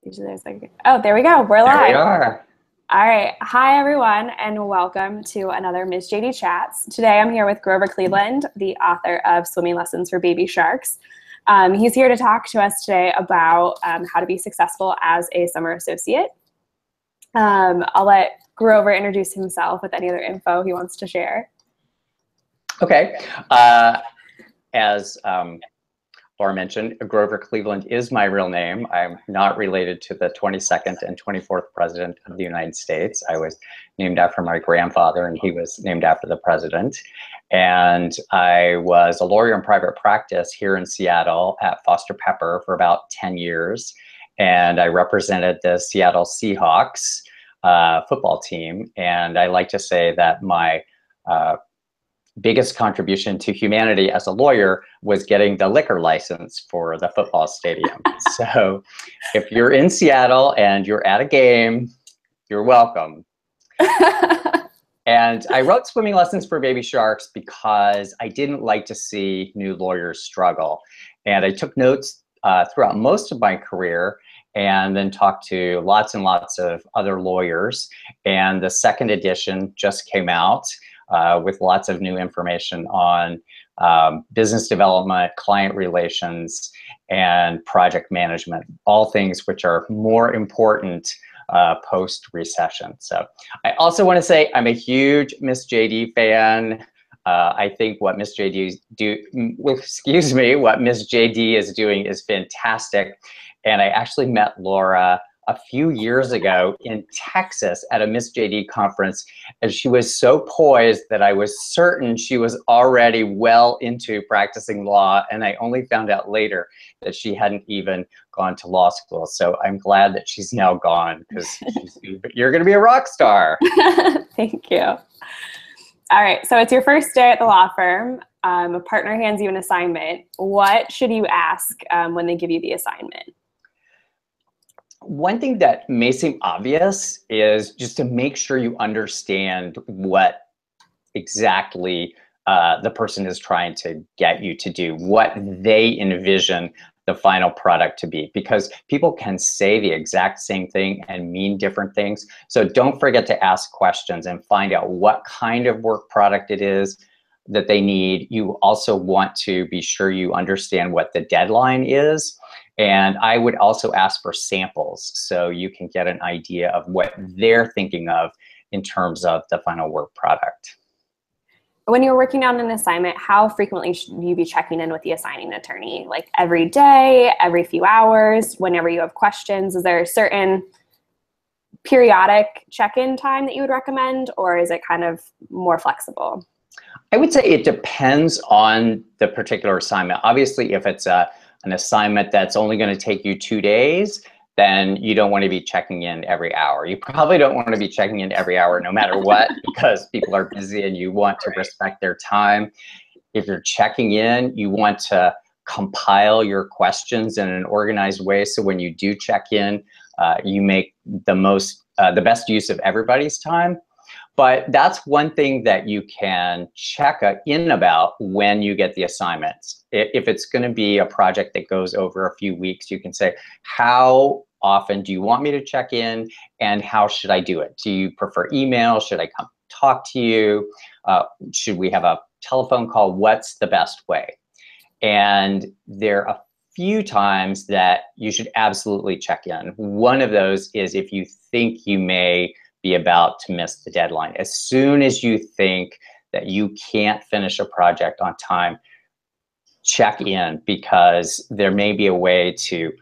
Usually there's like, oh, there we go. We're live. There we are. All right. Hi, everyone, and welcome to another Ms. JD Chats. Today, I'm here with Grover Cleveland, the author of Swimming Lessons for Baby Sharks. He's here to talk to us today about how to be successful as a summer associate. I'll let Grover introduce himself with any other info he wants to share. Okay. As Laura mentioned, Grover Cleveland is my real name. I'm not related to the 22nd and 24th President of the United States. I was named after my grandfather, and he was named after the president. And I was a lawyer in private practice here in Seattle at Foster Pepper for about 10 years. And I represented the Seattle Seahawks football team. And I like to say that my biggest contribution to humanity as a lawyer was getting the liquor license for the football stadium. So if you're in Seattle and you're at a game, you're welcome. And I wrote Swimming Lessons for Baby Sharks because I didn't like to see new lawyers struggle. And I took notes throughout most of my career and then talked to lots and lots of other lawyers. And the second edition just came out with lots of new information on business development, client relations, and project management, all things which are more important post-recession. So I also want to say I'm a huge Miss JD fan. I think what Miss JD what Miss JD is doing is fantastic. And I actually met Laura a few years ago in Texas at a Miss JD conference, and she was so poised that I was certain she was already well into practicing law, and I only found out later that she hadn't even gone to law school. So I'm glad that she's now gone, because you're gonna be a rock star. Thank you. All right, so it's your first day at the law firm. A partner hands you an assignment. What should you ask when they give you the assignment? One thing that may seem obvious is just to make sure you understand what exactly the person is trying to get you to do, what they envision the final product to be, because people can say the exact same thing and mean different things. So don't forget to ask questions and find out what kind of work product it is that they need. You also want to be sure you understand what the deadline is. And I would also ask for samples so you can get an idea of what they're thinking of in terms of the final work product. When you're working on an assignment, how frequently should you be checking in with the assigning attorney? Like every day, every few hours, whenever you have questions? Is there a certain periodic check-in time that you would recommend, or is it kind of more flexible? I would say it depends on the particular assignment. Obviously, if it's an assignment that's only going to take you 2 days, then you don't want to be checking in every hour. You probably don't want to be checking in every hour no matter what, because people are busy and you want to respect their time. If you're checking in, you want to compile your questions in an organized way, so when you do check in, you make the best use of everybody's time. But that's one thing that you can check in about when you get the assignments. If it's going to be a project that goes over a few weeks, you can say, how often do you want me to check in, and how should I do it? Do you prefer email? Should I come talk to you? Should we have a telephone call? What's the best way? And there are a few times that you should absolutely check in. One of those is if you think you may be about to miss the deadline. As soon as you think that you can't finish a project on time, check in, because there may be a way to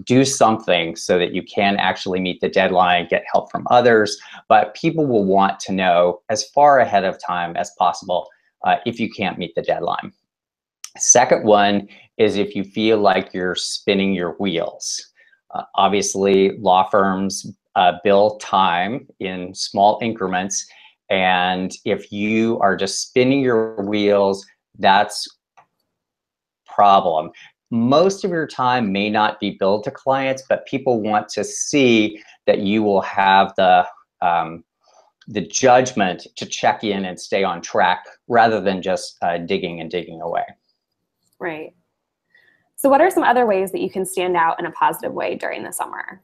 do something so that you can actually meet the deadline, get help from others. But people will want to know as far ahead of time as possible if you can't meet the deadline. Second one is if you feel like you're spinning your wheels. Obviously, law firms bill time in small increments, and if you are just spinning your wheels, that's a problem. Most of your time may not be billed to clients, but people want to see that you will have the judgment to check in and stay on track, rather than just digging and digging away. Right. So what are some other ways that you can stand out in a positive way during the summer?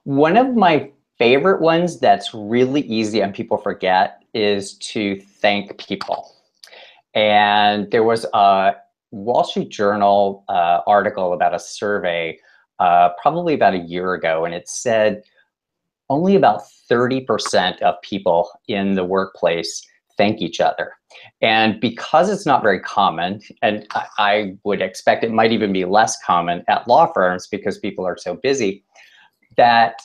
One of my favorite ones that's really easy and people forget is to thank people. And there was a Wall Street Journal article about a survey probably about a year ago, and it said only about 30% of people in the workplace thank each other. And because it's not very common, and I would expect it might even be less common at law firms because people are so busy, that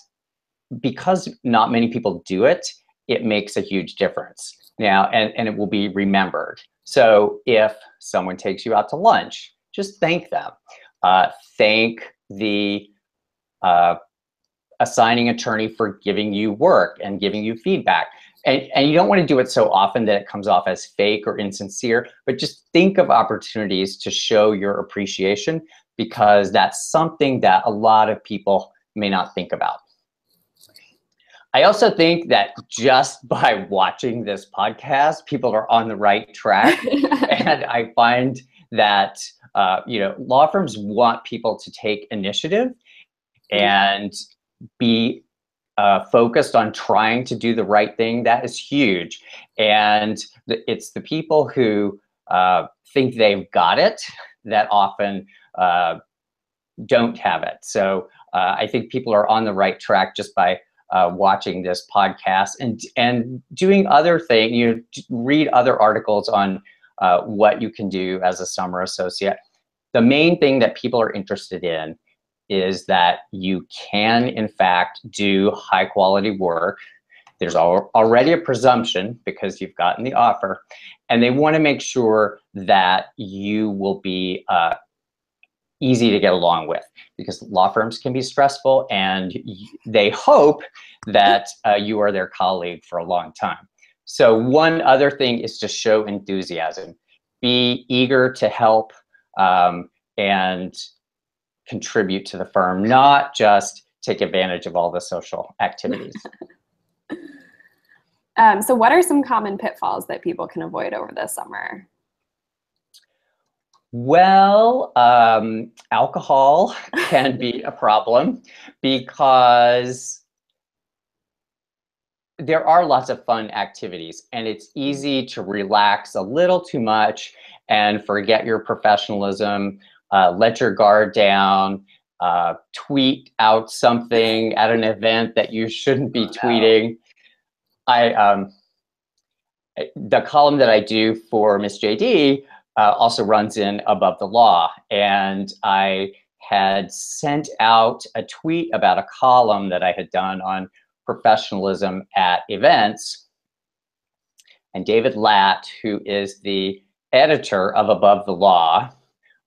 because not many people do it, it makes a huge difference. Now, and it will be remembered. So if someone takes you out to lunch, just thank them. Thank the assigning attorney for giving you work and giving you feedback. And you don't want to do it so often that it comes off as fake or insincere, but just think of opportunities to show your appreciation, because that's something that a lot of people may not think about. I also think that just by watching this podcast, people are on the right track. And I find that law firms want people to take initiative and be focused on trying to do the right thing. That is huge. And it's the people who think they've got it that often don't have it. So I think people are on the right track just by watching this podcast and doing other things. Read other articles on what you can do as a summer associate. The main thing that people are interested in is that you can, in fact, do high quality work. There's already a presumption because you've gotten the offer, and they want to make sure that you will be easy to get along with, because law firms can be stressful, and they hope that you are their colleague for a long time. So one other thing is to show enthusiasm. Be eager to help and contribute to the firm, not just take advantage of all the social activities. So what are some common pitfalls that people can avoid over the summer? Well, alcohol can be a problem because there are lots of fun activities, and it's easy to relax a little too much and forget your professionalism, let your guard down, tweet out something at an event that you shouldn't be tweeting. The column that I do for Miss JD also runs in Above the Law, and I had sent out a tweet about a column that I had done on professionalism at events, and David Latt, who is the editor of Above the Law,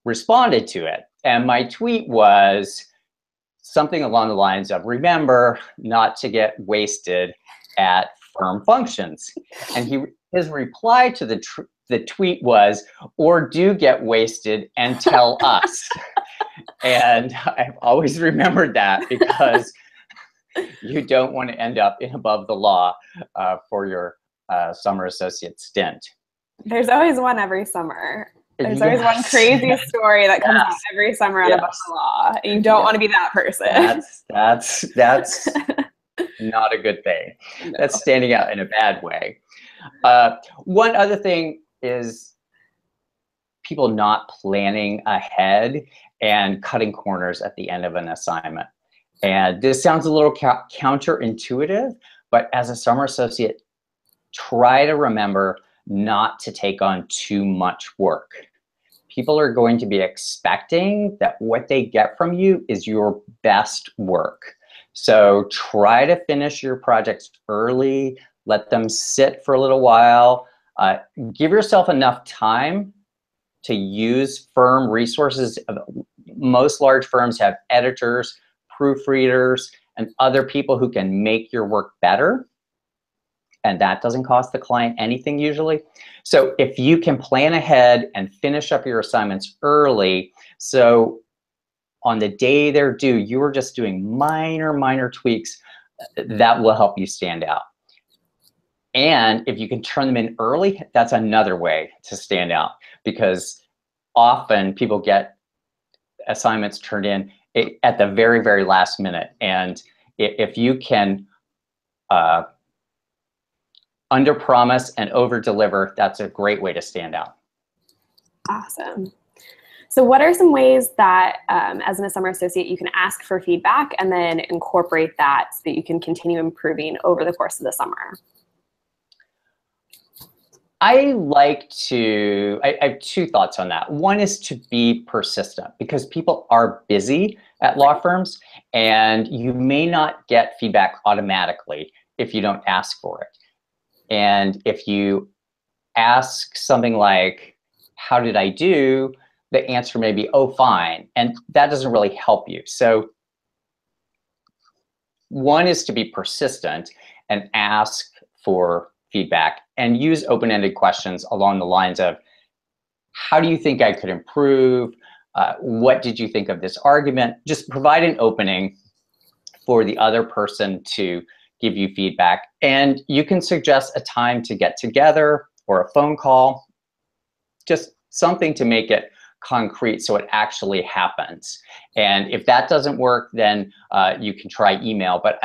responded to it. And my tweet was something along the lines of, remember not to get wasted at firm functions. And his reply to the tweet was, or do get wasted and tell us. And I've always remembered that, because you don't want to end up in Above the Law for your summer associate stint. There's always one every summer. There's always one crazy story that comes out every summer on Above the Law. And you don't want to be that person. That's not a good thing. No. That's standing out in a bad way. One other thing is people not planning ahead and cutting corners at the end of an assignment. And this sounds a little counterintuitive, but as a summer associate, try to remember not to take on too much work. People are going to be expecting that what they get from you is your best work. So try to finish your projects early, let them sit for a little while, give yourself enough time to use firm resources. Most large firms have editors, proofreaders, and other people who can make your work better. And that doesn't cost the client anything usually. So if you can plan ahead and finish up your assignments early, so on the day they're due, you are just doing minor tweaks, that will help you stand out. And if you can turn them in early, that's another way to stand out, because often people get assignments turned in at the very, very last minute. And if you can under promise and over deliver, that's a great way to stand out. Awesome. So what are some ways that as a summer associate you can ask for feedback and then incorporate that so that you can continue improving over the course of the summer? I have two thoughts on that. One is to be persistent, because people are busy at law firms and you may not get feedback automatically if you don't ask for it. And if you ask something like, how did I do? The answer may be, oh, fine. And that doesn't really help you. So one is to be persistent and ask for feedback and use open-ended questions along the lines of, how do you think I could improve? What did you think of this argument? Just provide an opening for the other person to give you feedback. And you can suggest a time to get together or a phone call, just something to make it concrete so it actually happens. And if that doesn't work, then you can try email. But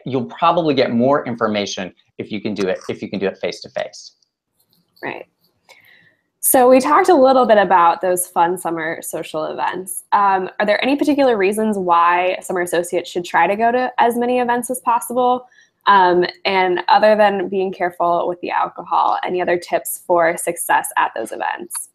you'll probably get more information if you can do it face to face. Right. So we talked a little bit about those fun summer social events. Are there any particular reasons why summer associates should try to go to as many events as possible? And other than being careful with the alcohol, any other tips for success at those events?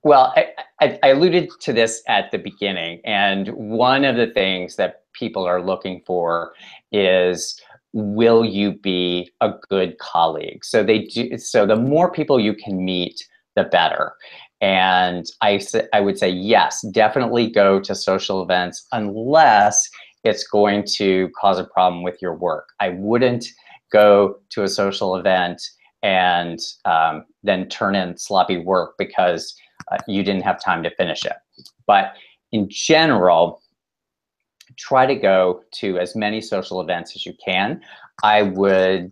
Well, I alluded to this at the beginning, and one of the things that people are looking for is, will you be a good colleague? So the more people you can meet, the better. And I would say, yes, definitely go to social events unless it's going to cause a problem with your work. I wouldn't go to a social event and then turn in sloppy work because you didn't have time to finish it. But in general, try to go to as many social events as you can. I would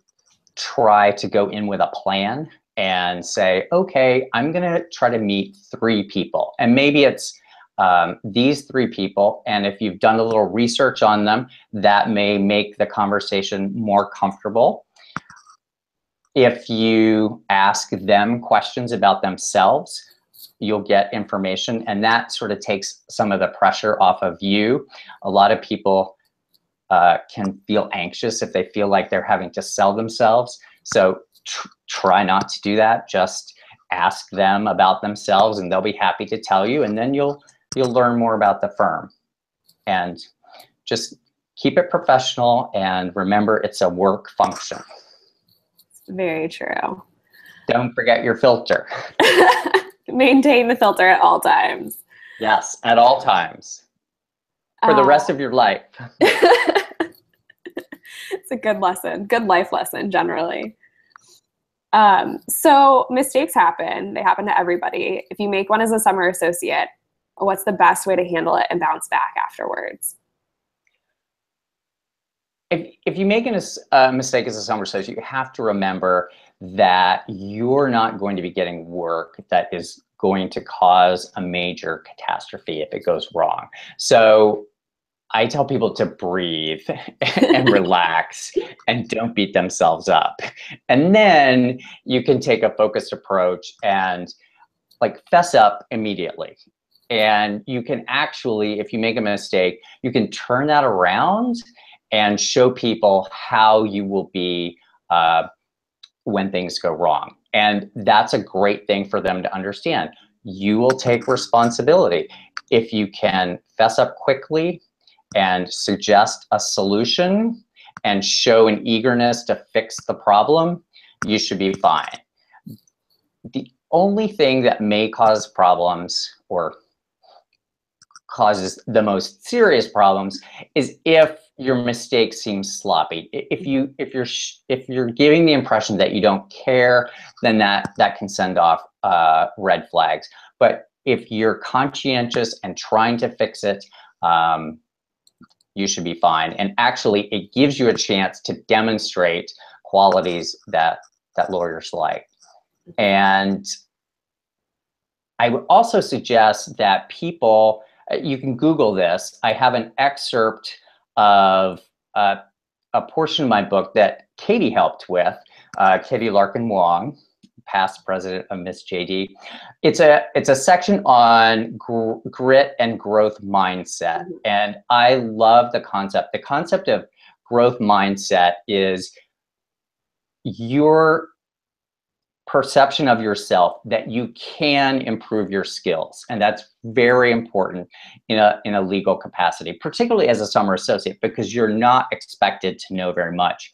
try to go in with a plan and say, okay, I'm gonna try to meet 3 people. And maybe it's these 3 people, and if you've done a little research on them, that may make the conversation more comfortable. If you ask them questions about themselves, you'll get information, and that sort of takes some of the pressure off of you. A lot of people can feel anxious if they feel like they're having to sell themselves. So try not to do that. Just ask them about themselves and they'll be happy to tell you, and then you'll learn more about the firm. And just keep it professional and remember, it's a work function. Very true. Don't forget your filter. Maintain the filter at all times. Yes, at all times. For the rest of your life. It's a good lesson, good life lesson generally. So mistakes happen. They happen to everybody. If you make one as a summer associate, what's the best way to handle it and bounce back afterwards? If you make a mistake as a summer associate, you have to remember that you're not going to be getting work that is going to cause a major catastrophe if it goes wrong. So I tell people to breathe and relax and don't beat themselves up. And then you can take a focused approach and like fess up immediately. And you can actually, if you make a mistake, you can turn that around and show people how you will be when things go wrong. And that's a great thing for them to understand. You will take responsibility. If you can fess up quickly and suggest a solution and show an eagerness to fix the problem, you should be fine. The only thing that may cause problems or causes the most serious problems is if your mistake seems sloppy. If you're giving the impression that you don't care, then that can send off red flags. But if you're conscientious and trying to fix it, you should be fine. And actually, it gives you a chance to demonstrate qualities that lawyers like. And I would also suggest that people, you can Google this. I have an excerpt of a portion of my book that Katie helped with, Katie Larkin Wong, past president of Miss JD. It's a section on grit and growth mindset. And I love the concept. The concept of growth mindset is your perception of yourself that you can improve your skills. And that's very important in a legal capacity, particularly as a summer associate, because you're not expected to know very much.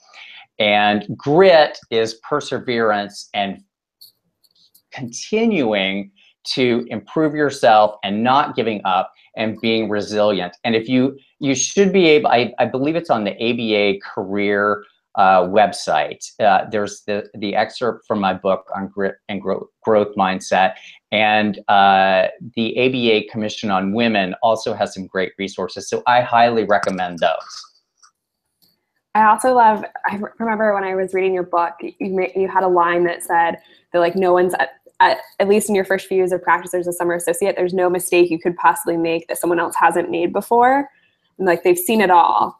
And grit is perseverance and continuing to improve yourself and not giving up and being resilient. And if you should be able, I believe it's on the ABA career website. There's the excerpt from my book on grit and growth mindset. And the ABA Commission on Women also has some great resources. So I highly recommend those. I also love, I remember when I was reading your book, you had a line that said that like no one's, at least in your first few years of practice as a summer associate, there's no mistake you could possibly make that someone else hasn't made before. And like they've seen it all,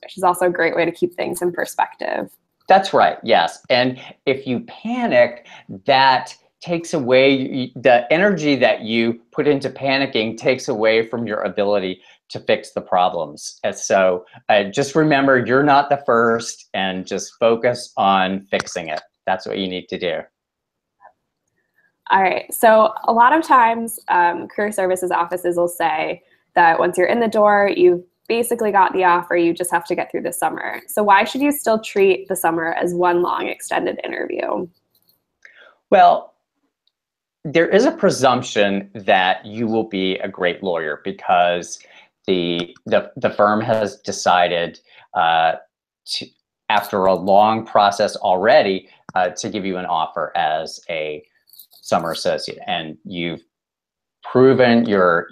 which is also a great way to keep things in perspective. That's right, yes. And if you panic, that takes away, the energy that you put into panicking takes away from your ability to fix the problems. And so just remember, you're not the first, and just focus on fixing it. That's what you need to do. All right, so a lot of times career services offices will say that once you're in the door, you've basically got the offer, you just have to get through the summer. So why should you still treat the summer as one long extended interview? Well, there is a presumption that you will be a great lawyer because the firm has decided to, after a long process already, to give you an offer as a summer associate, and you've proven your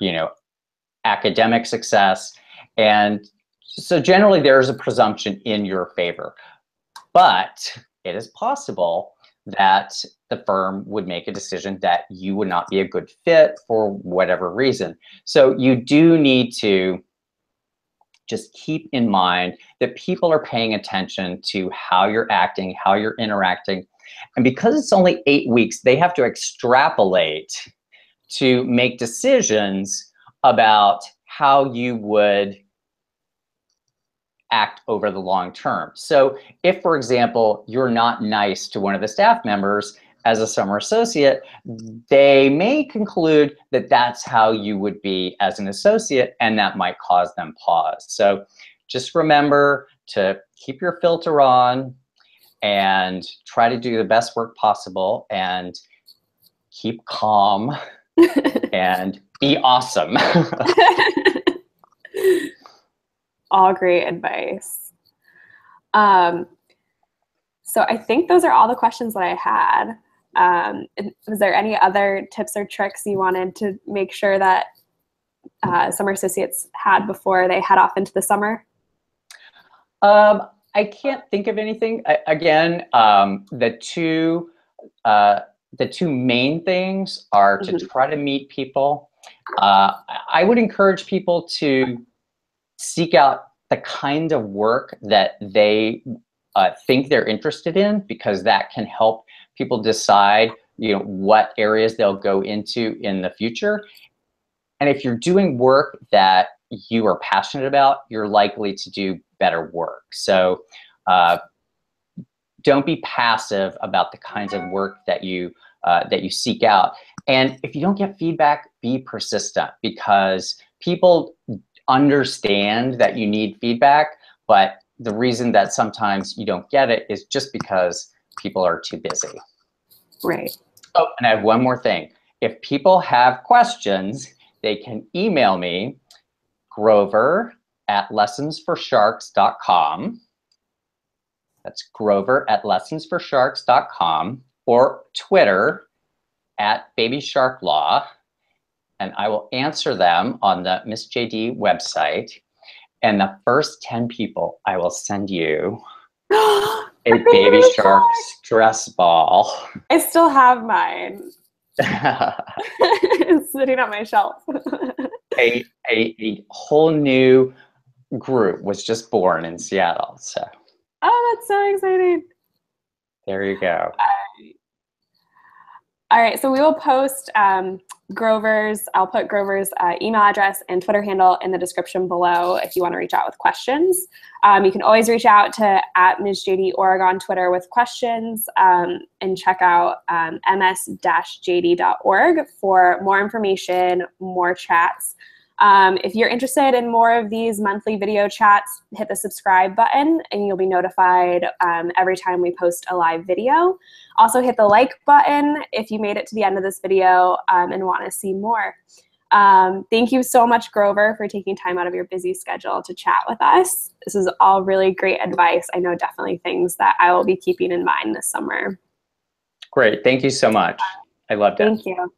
academic success, and so generally there is a presumption in your favor. But it is possible that the firm would make a decision that you would not be a good fit for whatever reason. So you do need to just keep in mind that people are paying attention to how you're acting, how you're interacting. And because it's only 8 weeks, they have to extrapolate to make decisions about how you would act over the long term. So if, for example, you're not nice to one of the staff members as a summer associate, they may conclude that that's how you would be as an associate, and that might cause them pause. So just remember to keep your filter on and try to do the best work possible and keep calm and be awesome. All great advice. So I think those are all the questions that I had. Was there any other tips or tricks you wanted to make sure that summer associates had before they head off into the summer? I can't think of anything. Again, the two main things are to try to meet people. I would encourage people to seek out the kind of work that they think they're interested in, because that can help people decide, what areas they'll go into in the future. And if you're doing work that you are passionate about, you're likely to do better work. So don't be passive about the kinds of work that you seek out. And if you don't get feedback, be persistent, because people understand that you need feedback, but the reason that sometimes you don't get it is just because people are too busy. Right. Oh, and I have one more thing. If people have questions, they can email me, Grover@lessonsforsharks.com. That's Grover@lessonsforsharks.com, or Twitter @BabySharkLaw, and I will answer them on the Miss JD website. And the first 10 people, I will send you a baby shark stress ball. I still have mine. It's sitting on my shelf. a whole new group was just born in Seattle. So Oh, that's so exciting. there you go. All right, so we will post Grover's, I'll put Grover's email address and Twitter handle in the description below if you want to reach out with questions. You can always reach out to @MsJDOrg on Twitter with questions, and check out ms-jd.org for more information, more chats. If you're interested in more of these monthly video chats, hit the subscribe button and you'll be notified every time we post a live video. Also hit the like button if you made it to the end of this video and want to see more. Thank you so much, Grover, for taking time out of your busy schedule to chat with us. This is all really great advice. I know definitely things that I will be keeping in mind this summer. Great. Thank you so much. I loved it. Thank you.